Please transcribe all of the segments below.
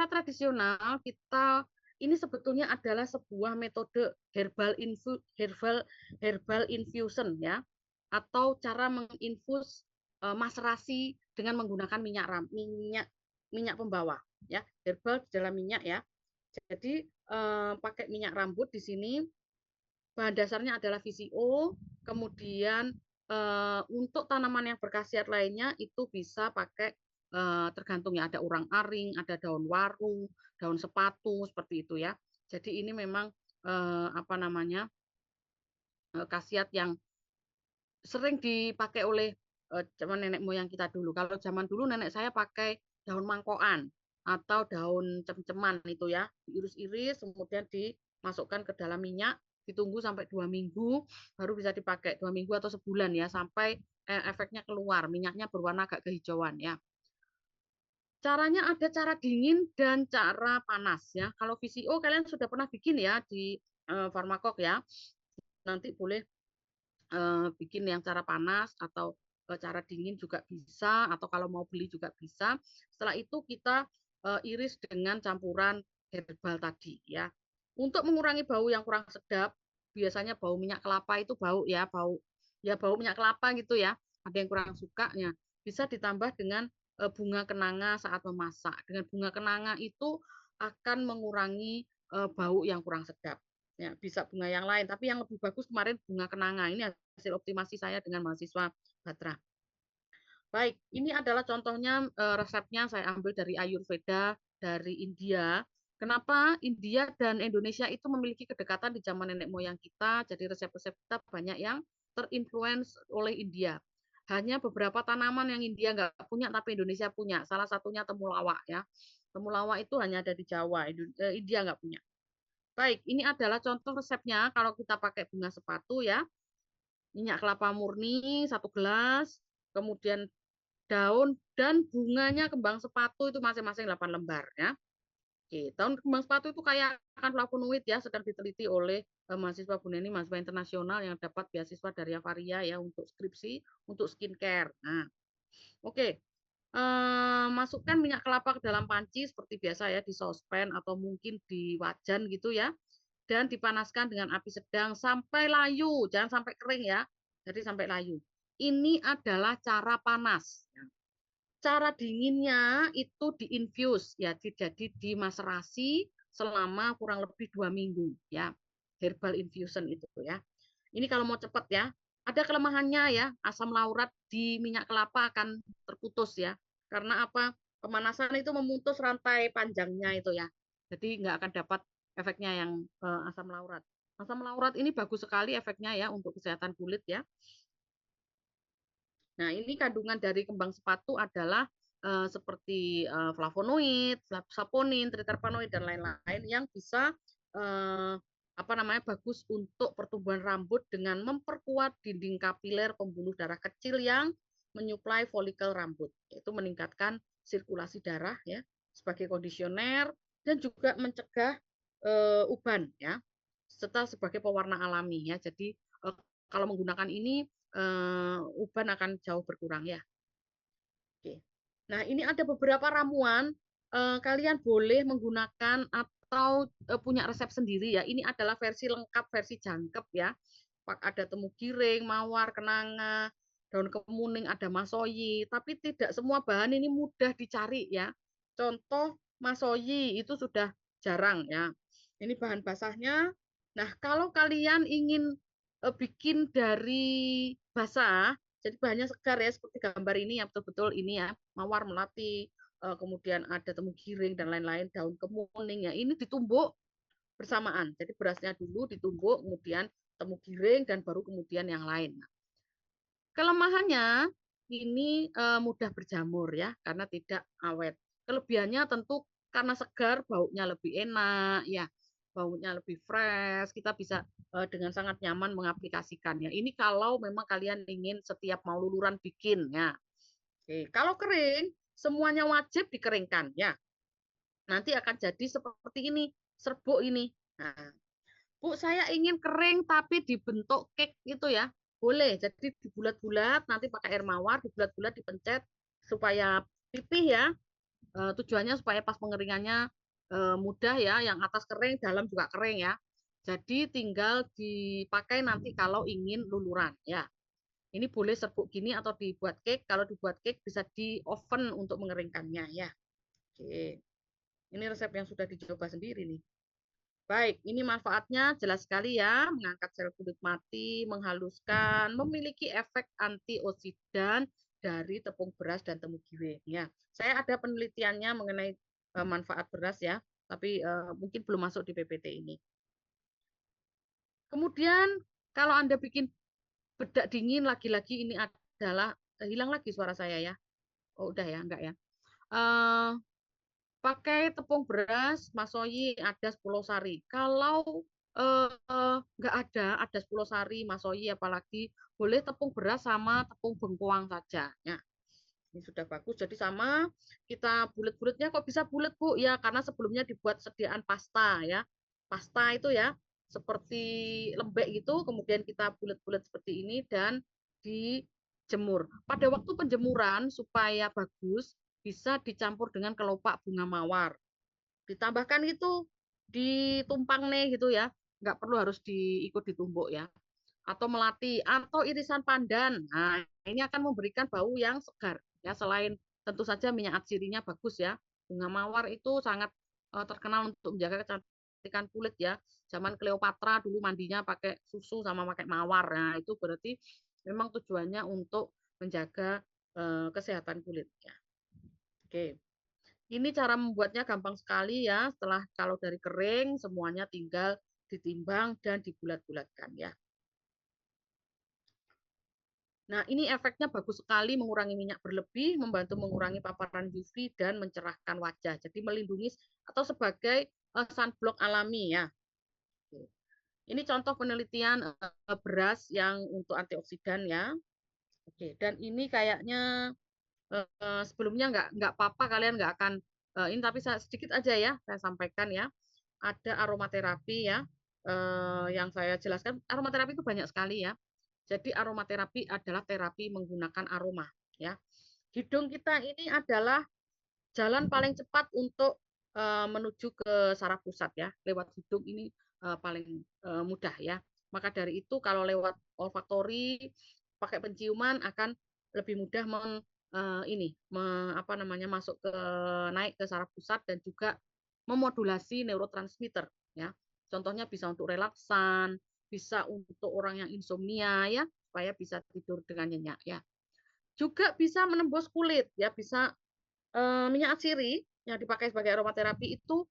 secara tradisional kita ini sebetulnya adalah sebuah metode herbal infusion ya, atau cara menginfus maserasi dengan menggunakan minyak pembawa ya, herbal di dalam minyak ya. Jadi pakai minyak rambut di sini. Bahan dasarnya adalah VCO, kemudian untuk tanaman yang berkhasiat lainnya itu bisa pakai tergantung ya, ada urang-aring, ada daun waru, daun sepatu seperti itu ya. Jadi ini memang apa namanya khasiat yang sering dipakai oleh zaman nenek moyang kita dulu. Kalau zaman dulu nenek saya pakai daun mangkokan atau daun cem-ceman itu ya, diiris-iris kemudian dimasukkan ke dalam minyak, ditunggu sampai 2 minggu baru bisa dipakai, 2 minggu atau sebulan ya, sampai efeknya keluar, minyaknya berwarna agak kehijauan ya. Caranya ada cara dingin dan cara panas ya. Kalau VCO kalian sudah pernah bikin ya di Farmakok ya. Nanti boleh bikin yang cara panas atau cara dingin juga bisa, atau kalau mau beli juga bisa. Setelah itu kita iris dengan campuran herbal tadi ya. Untuk mengurangi bau yang kurang sedap, biasanya bau minyak kelapa itu bau ya, bau minyak kelapa gitu ya. Ada yang kurang sukanya. Bisa ditambah dengan bunga kenanga saat memasak. Dengan bunga kenanga itu akan mengurangi bau yang kurang sedap. Ya, bisa bunga yang lain, tapi yang lebih bagus kemarin bunga kenanga. Ini hasil optimasi saya dengan mahasiswa Batra. Baik, ini adalah contohnya resepnya saya ambil dari Ayurveda dari India. Kenapa India dan Indonesia itu memiliki kedekatan di zaman nenek moyang kita, jadi resep-resep kita banyak yang terinfluence oleh India. Hanya beberapa tanaman yang India nggak punya, tapi Indonesia punya. Salah satunya temulawak ya. Temulawak itu hanya ada di Jawa, India nggak punya. Baik, ini adalah contoh resepnya kalau kita pakai bunga sepatu ya. Minyak kelapa murni 1 gelas, kemudian daun dan bunganya kembang sepatu itu masing-masing 8 lembar ya. Oke, daun kembang sepatu itu kaya akan flavonoid ya, sedang diteliti oleh mahasiswa Bu Neni, mahasiswa internasional yang dapat beasiswa dari Avaria ya untuk skripsi, untuk skincare. Nah, oke. Masukkan minyak kelapa ke dalam panci seperti biasa ya, di sospen atau mungkin di wajan gitu ya, dan dipanaskan dengan api sedang sampai layu, jangan sampai kering ya. Jadi sampai layu. Ini adalah cara panas. Cara dinginnya itu diinfus ya, jadi dimaserasi selama kurang lebih 2 minggu ya. Herbal infusion itu ya. Ini kalau mau cepat ya. Ada kelemahannya ya, asam laurat di minyak kelapa akan terputus ya. Karena apa? Pemanasan itu memutus rantai panjangnya itu ya. Jadi nggak akan dapat efeknya yang asam laurat. Asam laurat ini bagus sekali efeknya ya untuk kesehatan kulit ya. Nah, ini kandungan dari kembang sepatu adalah seperti flavonoid, saponin, triterpenoid dan lain-lain yang bisa bagus untuk pertumbuhan rambut dengan memperkuat dinding kapiler pembuluh darah kecil yang menyuplai folikel rambut, yaitu meningkatkan sirkulasi darah ya sebagai kondisioner dan juga mencegah uban ya, serta sebagai pewarna alami ya. Jadi kalau menggunakan ini uban akan jauh berkurang ya. Oke. Nah, ini ada beberapa ramuan. Kalian boleh menggunakan atau punya resep sendiri ya. Ini adalah versi lengkap, versi jangkep ya. Ada temu giring, mawar, kenanga, daun kemuning, ada masoyi. Tapi tidak semua bahan ini mudah dicari ya. Contoh masoyi itu sudah jarang ya. Ini bahan basahnya. Nah, kalau kalian ingin bikin dari basah, jadi bahannya segar ya, seperti gambar ini ya, betul-betul ini ya, mawar melati, kemudian ada temu giring dan lain-lain, daun kemuning ya, ini ditumbuk bersamaan. Jadi berasnya dulu ditumbuk, kemudian temu giring dan baru kemudian yang lain. Kelemahannya ini mudah berjamur ya, karena tidak awet. Kelebihannya tentu karena segar, baunya lebih enak ya, baunya lebih fresh, kita bisa dengan sangat nyaman mengaplikasikannya. Ini kalau memang kalian ingin setiap mau luluran bikin ya. Oke, kalau kering semuanya wajib dikeringkan ya. Nanti akan jadi seperti ini, serbuk ini. Nah, Bu, saya ingin kering tapi dibentuk cake gitu ya. Boleh, jadi dibulat-bulat, nanti pakai air mawar, dibulat-bulat dipencet supaya pipih ya. tujuannya supaya pas pengeringannya mudah ya, yang atas kering, dalam juga kering ya. Jadi tinggal dipakai nanti kalau ingin luluran ya. Ini boleh serbuk gini atau dibuat cake. Kalau dibuat cake bisa di oven untuk mengeringkannya ya. Oke. Ini resep yang sudah dicoba sendiri nih. Baik, ini manfaatnya jelas sekali ya, mengangkat sel kulit mati, menghaluskan, memiliki efek antioksidan dari tepung beras dan temu giwe. Ya, saya ada penelitiannya mengenai manfaat beras ya, tapi mungkin belum masuk di PPT ini. Kemudian kalau Anda bikin bedak dingin lagi-lagi ini adalah hilang lagi suara saya ya. Oh, udah ya, enggak ya. Eh, pakai tepung beras Masoyi ada 10 sari. Kalau nggak ada 10 sari Masoyi apalagi boleh tepung beras sama tepung bengkoang saja. Ya, ini sudah bagus. Jadi sama kita bulat-bulatnya kok bisa bulat Bu? Ya karena sebelumnya dibuat sediaan pasta ya. Pasta itu ya seperti lembek gitu, kemudian kita bulat-bulat seperti ini dan dijemur. Pada waktu penjemuran supaya bagus bisa dicampur dengan kelopak bunga mawar. Ditambahkan itu ditumpang nih gitu ya. Nggak perlu harus diikut ditumbuk ya. Atau melati atau irisan pandan. Nah, ini akan memberikan bau yang segar ya selain tentu saja minyak atsirinya bagus ya. Bunga mawar itu sangat terkenal untuk menjaga kecantikan kulit ya. Zaman Cleopatra dulu mandinya pakai susu sama pakai mawar. Nah, itu berarti memang tujuannya untuk menjaga kesehatan kulit ya. Oke. Ini cara membuatnya gampang sekali ya. Setelah kalau dari kering semuanya tinggal ditimbang dan dibulat-bulatkan ya. Nah, ini efeknya bagus sekali mengurangi minyak berlebih, membantu mengurangi paparan UV dan mencerahkan wajah. Jadi melindungi atau sebagai sunblock alami ya. Ini contoh penelitian beras yang untuk antioksidan ya. Oke, dan ini kayaknya sebelumnya nggak apa-apa kalian nggak akan ini tapi sedikit aja ya saya sampaikan ya. Ada aromaterapi ya yang saya jelaskan. Aromaterapi itu banyak sekali ya. Jadi aromaterapi adalah terapi menggunakan aroma ya. Hidung kita ini adalah jalan paling cepat untuk menuju ke saraf pusat ya. Lewat hidung ini paling mudah ya. Maka dari itu kalau lewat olfaktori pakai penciuman akan lebih mudah ini apa namanya masuk ke naik ke saraf pusat dan juga memodulasi neurotransmitter ya. Contohnya bisa untuk relaksan, bisa untuk orang yang insomnia ya, supaya bisa tidur dengan nyenyak ya. Juga bisa menembus kulit ya, bisa minyak atsiri yang dipakai sebagai aromaterapi itu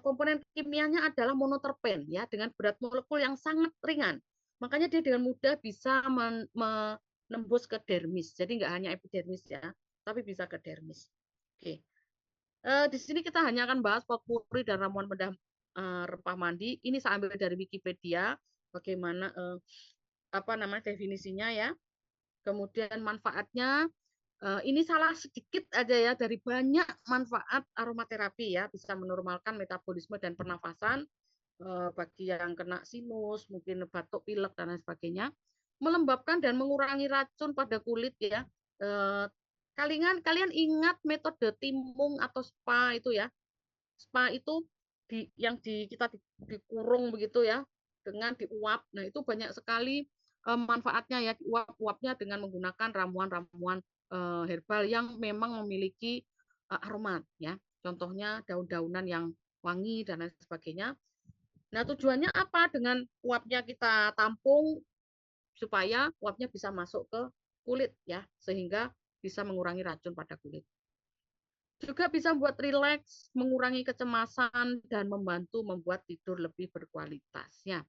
komponen kimianya adalah monoterpen ya dengan berat molekul yang sangat ringan. Makanya dia dengan mudah bisa menembus ke dermis. Jadi nggak hanya epidermis ya, tapi bisa ke dermis. Oke. Di sini kita hanya akan bahas potpuri dan ramuan bedah rempah mandi. Ini saya ambil dari Wikipedia bagaimana apa namanya definisinya ya. Kemudian manfaatnya ini salah sedikit aja ya dari banyak manfaat aromaterapi ya bisa menormalkan metabolisme dan pernafasan bagi yang kena sinus, mungkin batuk, pilek dan lain sebagainya, melembabkan dan mengurangi racun pada kulit ya. Kalian ingat metode timung atau spa itu ya? Spa itu yang kita dikurung begitu ya dengan diuap. Nah, itu banyak sekali manfaatnya ya diuap-uapnya dengan menggunakan ramuan-ramuan herbal yang memang memiliki aromat ya. Contohnya daun-daunan yang wangi dan lain sebagainya. Nah, tujuannya apa dengan uapnya kita tampung supaya uapnya bisa masuk ke kulit ya sehingga bisa mengurangi racun pada kulit. Juga bisa membuat rileks, mengurangi kecemasan, dan membantu membuat tidur lebih berkualitas. Ya.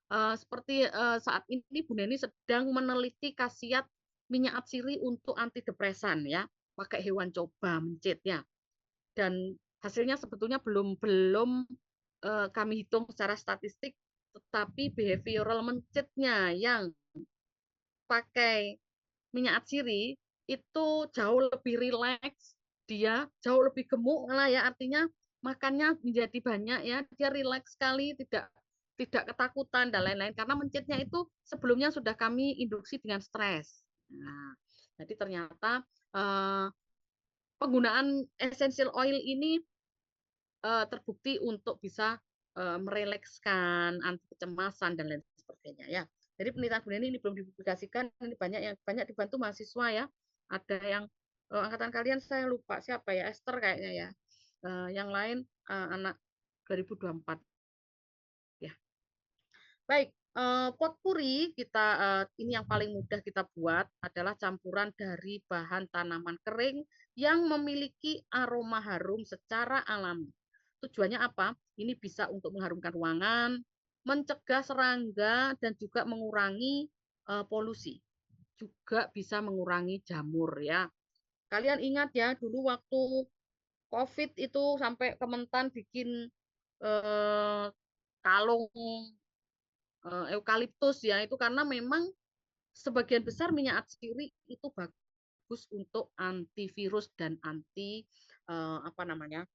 Seperti saat ini Bu Neni sedang meneliti khasiat minyak atsiri untuk antidepresan ya, pakai hewan coba mencit ya. Dan hasilnya sebetulnya belum kami hitung secara statistik, tetapi behavioral mencitnya yang pakai minyak atsiri itu jauh lebih rileks, dia jauh lebih gemuk lah ya, artinya makannya menjadi banyak ya, dia rileks sekali, tidak ketakutan dan lain-lain karena mencitnya itu sebelumnya sudah kami induksi dengan stres. Nah, jadi ternyata penggunaan essential oil ini terbukti untuk bisa merelekskan, anti kecemasan dan lain sebagainya ya. Jadi penelitian Bu Neni ini belum dipublikasikan, ini banyak dibantu mahasiswa ya. Ada yang angkatan kalian saya lupa siapa ya, Esther kayaknya ya. Yang lain anak 2024 ya. Baik, potpuri kita ini yang paling mudah kita buat adalah campuran dari bahan tanaman kering yang memiliki aroma harum secara alami. Tujuannya apa? Ini bisa untuk mengharumkan ruangan, mencegah serangga dan juga mengurangi polusi. Juga bisa mengurangi jamur ya. Kalian ingat ya dulu waktu COVID itu sampai Kementan bikin kalung eukaliptus ya itu karena memang sebagian besar minyak atsiri itu bagus untuk antivirus dan apa namanya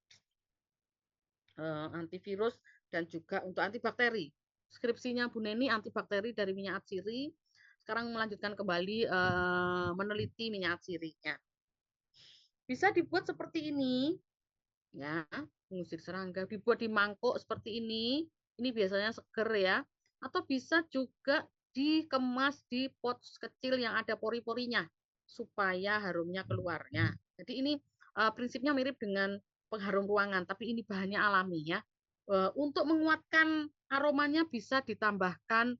antivirus dan juga untuk antibakteri. Skripsinya Bu Neni antibakteri dari minyak atsiri. Sekarang melanjutkan kembali meneliti minyak atsirinya. Bisa dibuat seperti ini, ya, mengusir serangga. Dibuat di mangkok seperti ini. Ini biasanya seger ya. Atau bisa juga dikemas di pot kecil yang ada pori-porinya supaya harumnya keluarnya. Jadi ini prinsipnya mirip dengan pengharum ruangan, tapi ini bahannya alami ya. Untuk menguatkan aromanya bisa ditambahkan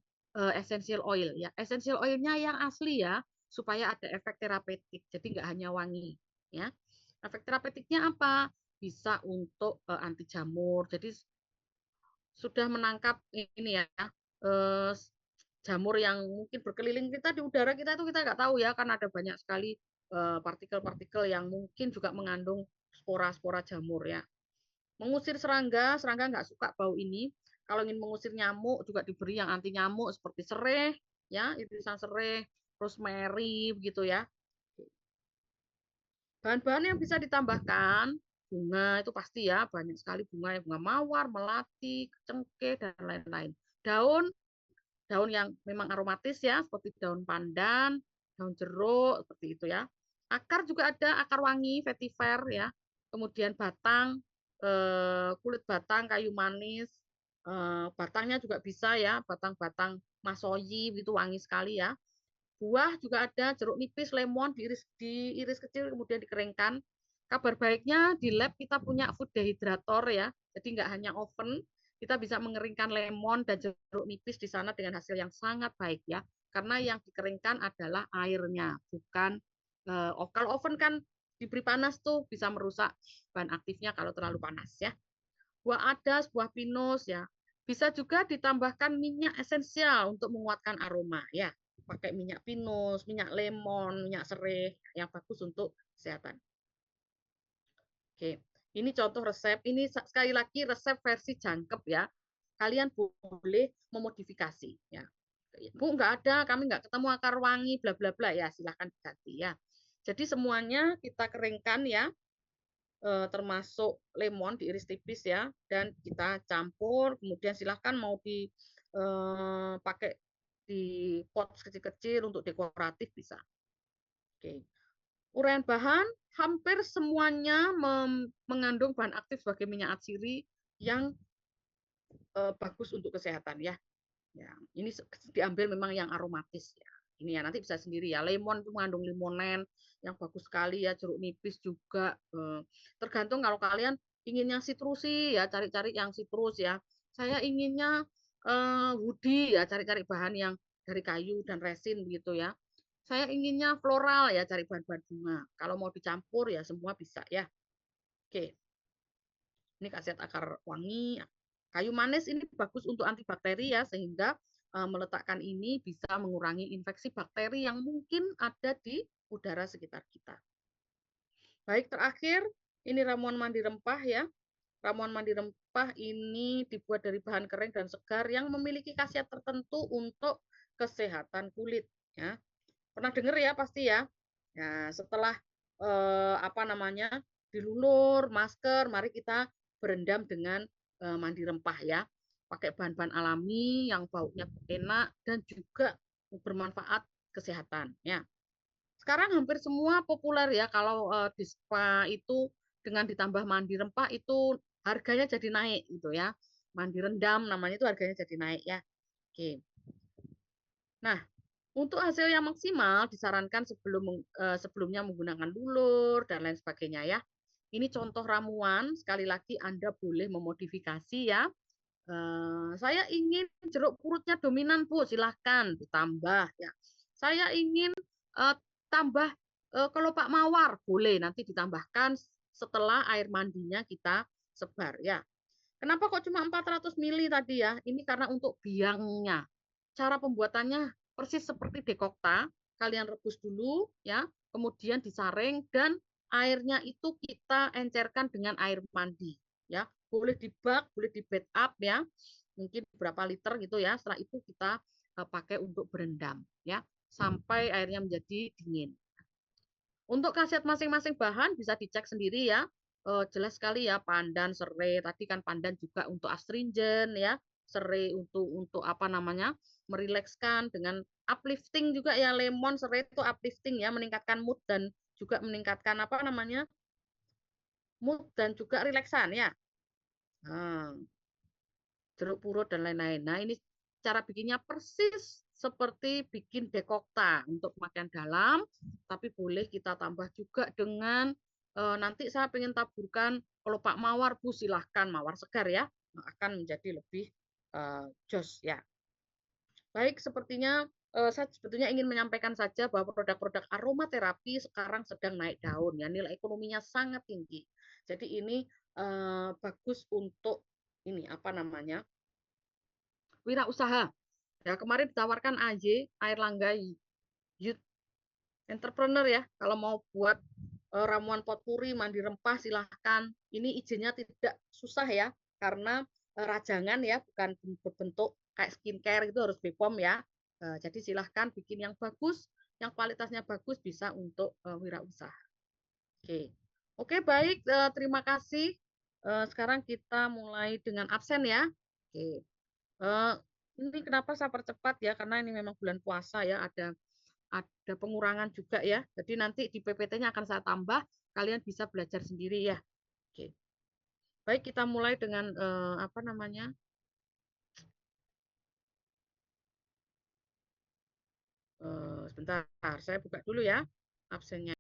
essential oil ya. Essential oilnya yang asli ya, supaya ada efek terapeutik. Jadi nggak hanya wangi ya. Efek terapeutiknya apa? Bisa untuk anti jamur. Jadi sudah menangkap ini ya eh, jamur yang mungkin berkeliling kita di udara kita itu kita nggak tahu ya kan ada banyak sekali partikel-partikel yang mungkin juga mengandung spora-spora jamur ya. Mengusir serangga, serangga nggak suka bau ini. Kalau ingin mengusir nyamuk juga diberi yang anti nyamuk seperti sereh ya, irisan sereh, rosemary begitu ya. Bahan-bahan yang bisa ditambahkan bunga itu pasti ya banyak sekali bunga, bunga mawar, melati, cengkeh dan lain-lain. Daun daun yang memang aromatis ya seperti daun pandan, daun jeruk seperti itu ya. Akar juga ada akar wangi, vetiver ya. Kemudian batang, kulit batang, kayu manis, batangnya juga bisa ya, batang-batang masoyi itu wangi sekali ya. Buah juga ada, jeruk nipis, lemon diiris kecil kemudian dikeringkan. Kabar baiknya di lab kita punya food dehydrator ya. Jadi nggak hanya oven, kita bisa mengeringkan lemon dan jeruk nipis di sana dengan hasil yang sangat baik ya. Karena yang dikeringkan adalah airnya, bukan kalau oven kan diberi panas tuh bisa merusak bahan aktifnya kalau terlalu panas ya. Buah adas, buah pinus ya. Bisa juga ditambahkan minyak esensial untuk menguatkan aroma ya. Pakai minyak pinus, minyak lemon, minyak serai yang bagus untuk kesehatan. Oke, ini contoh resep. Ini sekali lagi resep versi jangkep ya. Kalian boleh memodifikasi ya. Bu, nggak ada, kami nggak ketemu akar wangi, bla bla bla ya, silahkan diganti ya. Jadi semuanya kita keringkan ya, termasuk lemon diiris tipis ya dan kita campur kemudian silahkan mau dipakai di pot kecil-kecil untuk dekoratif bisa. Oke. Uraian bahan hampir semuanya mengandung bahan aktif sebagai minyak atsiri yang bagus untuk kesehatan ya. Ya, ini diambil memang yang aromatis ya. Ini ya nanti bisa sendiri ya. Lemon itu mengandung limonen yang bagus sekali ya. Jeruk nipis juga. Tergantung kalau kalian inginnya sitrusi ya, cari-cari yang sitrus ya. Saya inginnya woody ya, cari-cari bahan yang dari kayu dan resin begitu ya. Saya inginnya floral ya, cari bahan-bahan bunga. Kalau mau dicampur ya semua bisa ya. Oke. Ini khasiat akar wangi. Kayu manis ini bagus untuk antibakteri ya, sehingga meletakkan ini bisa mengurangi infeksi bakteri yang mungkin ada di udara sekitar kita. Baik, terakhir ini ramuan mandi rempah ya. Ramuan mandi rempah ini dibuat dari bahan kering dan segar yang memiliki khasiat tertentu untuk kesehatan kulit ya. Pernah dengar ya pasti ya. Nah, setelah apa namanya? Dilulur, masker, mari kita berendam dengan mandi rempah ya. Pakai bahan-bahan alami yang baunya enak dan juga bermanfaat kesehatan ya. Sekarang hampir semua populer ya, kalau di spa itu dengan ditambah mandi rempah itu harganya jadi naik gitu ya. Mandi rendam namanya itu harganya jadi naik ya. Oke. Nah, untuk hasil yang maksimal disarankan sebelumnya menggunakan lulur dan lain sebagainya ya. Ini contoh ramuan, sekali lagi Anda boleh memodifikasi ya. Saya ingin jeruk purutnya dominan, Bu, silahkan ditambah ya. Saya ingin eh, tambah kelopak mawar, boleh nanti ditambahkan setelah air mandinya kita sebar ya. Kenapa kok cuma 400 mili tadi ya? Ini karena untuk biangnya. Cara pembuatannya persis seperti dekokta. Kalian rebus dulu ya, kemudian disaring dan airnya itu kita encerkan dengan air mandi ya. Boleh di bak, boleh di bed up ya. Mungkin berapa liter gitu ya. Setelah itu kita pakai untuk berendam ya sampai airnya menjadi dingin. Untuk khasiat masing-masing bahan bisa dicek sendiri ya. Jelas sekali ya, pandan, serai. Tadi kan pandan juga untuk astringen ya, serai untuk apa namanya? Merilekskan, dengan uplifting juga ya, lemon, serai itu uplifting ya, meningkatkan mood dan juga meningkatkan apa namanya? Mood dan juga rileksan ya. Nah, jeruk purut dan lain-lain. Nah, ini cara bikinnya persis seperti bikin dekokta untuk makan dalam, tapi boleh kita tambah juga dengan nanti saya ingin taburkan kelopak mawar, Bu, silahkan mawar segar ya, akan menjadi lebih jos ya. Baik, sepertinya saya sebetulnya ingin menyampaikan saja bahwa produk-produk aromaterapi sekarang sedang naik daun ya, nilai ekonominya sangat tinggi. Jadi ini bagus untuk ini apa namanya? Wirausaha. Ya, kemarin ditawarkan AJ, Air Langga Youth Entrepreneur ya. Kalau mau buat ramuan potpuri, mandi rempah, silahkan. Ini izinnya tidak susah ya, karena rajangan ya, bukan berbentuk kayak skincare itu harus BPOM ya. Jadi silahkan bikin yang bagus, yang kualitasnya bagus bisa untuk wirausaha. Oke, oke baik. Terima kasih. Sekarang kita mulai dengan absen ya. Oke. Eh, ini kenapa saya percepat ya, karena ini memang bulan puasa ya, ada pengurangan juga ya. Jadi nanti di PPT-nya akan saya tambah, kalian bisa belajar sendiri ya. Oke. Baik, kita mulai dengan apa namanya? Sebentar, saya buka dulu ya absennya.